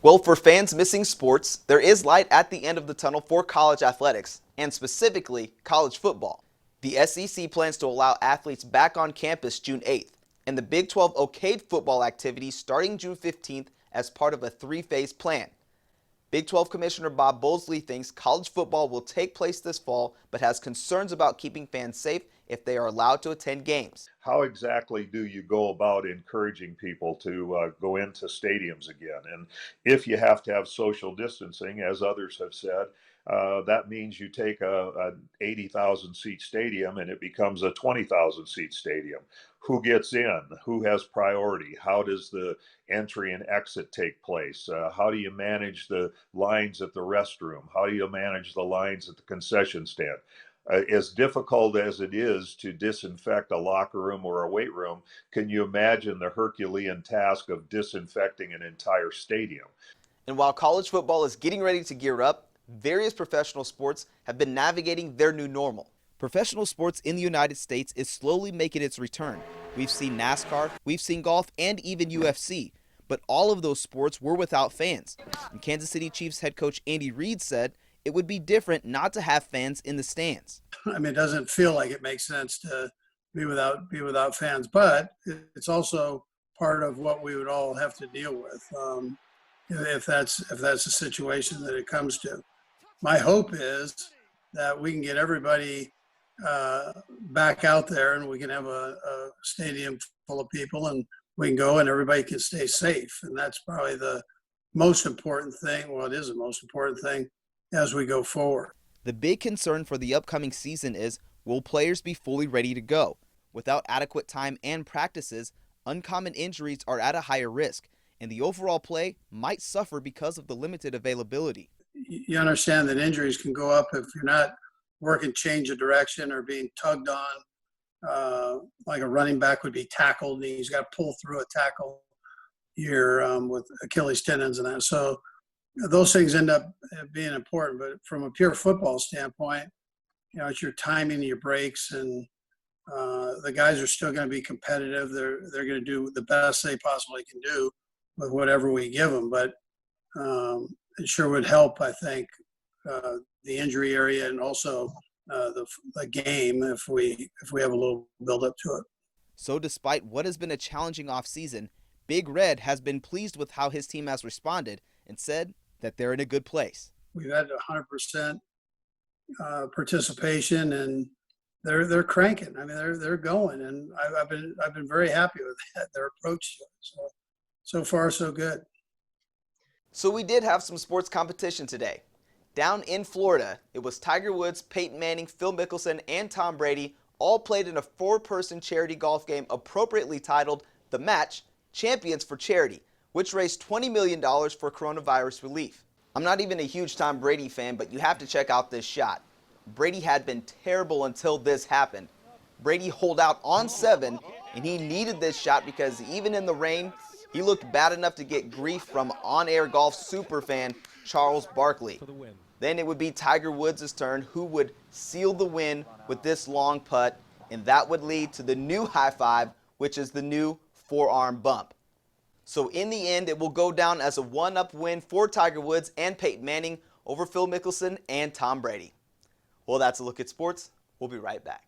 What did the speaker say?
Well, for fans missing sports, there is light at the end of the tunnel for college athletics, and specifically college football. The SEC plans to allow athletes back on campus June 8th, and the Big 12 okayed football activities starting June 15th as part of a three-phase plan. Big 12 Commissioner Bob Bowlesby thinks college football will take place this fall, but has concerns about keeping fans safe if they are allowed to attend games. How exactly do you go about encouraging people to go into stadiums again? And if you have to have social distancing, as others have said, that means you take a 80,000 seat stadium and it becomes a 20,000 seat stadium. Who gets in? Who has priority? How does the entry and exit take place? How do you manage the lines at the restroom? How do you manage the lines at the concession stand? As difficult as it is to disinfect a locker room or a weight room, can you imagine the Herculean task of disinfecting an entire stadium? And while college football is getting ready to gear up, various professional sports have been navigating their new normal. Professional sports in the United States is slowly making its return. We've seen NASCAR, we've seen golf, and even UFC. But all of those sports were without fans. And Kansas City Chiefs head coach Andy Reid said it would be different not to have fans in the stands. I mean, it doesn't feel like it makes sense to be without fans, but it's also part of what we would all have to deal with if that's the situation that it comes to. My hope is that we can get everybody back out there and we can have a stadium full of people and we can go and everybody can stay safe. And that's probably the most important thing. Well, it is the most important thing as we go forward. The big concern for the upcoming season is, will players be fully ready to go? Without adequate time and practices, uncommon injuries are at a higher risk, and the overall play might suffer because of the limited availability. You understand that injuries can go up if you're not working change of direction or being tugged on, like a running back would be tackled and he's got to pull through a tackle here with Achilles tendons and that. So those things end up being important, but from a pure football standpoint, it's your timing, your breaks, and the guys are still going to be competitive. They're going to do the best they possibly can do with whatever we give them, but it sure would help, I think, the injury area and also the game if we have a little build up to it. So despite what has been a challenging offseason, Big Red has been pleased with how his team has responded and said that they're in a good place. We've had 100% participation, and they're cranking. I mean, they're going, and I've been very happy with that, their approach to it. So far so good. So we did have some sports competition today. Down in Florida, it was Tiger Woods, Peyton Manning, Phil Mickelson, and Tom Brady all played in a four-person charity golf game appropriately titled The Match, Champions for Charity, which raised $20 million for coronavirus relief. I'm not even a huge Tom Brady fan, but you have to check out this shot. Brady had been terrible until this happened. Brady holed out on 7, and he needed this shot because even in the rain, he looked bad enough to get grief from on-air golf superfan Charles Barkley. Then it would be Tiger Woods' turn, who would seal the win with this long putt, and that would lead to the new high five, which is the new forearm bump. So in the end, it will go down as a one-up win for Tiger Woods and Peyton Manning over Phil Mickelson and Tom Brady. Well, that's a look at sports. We'll be right back.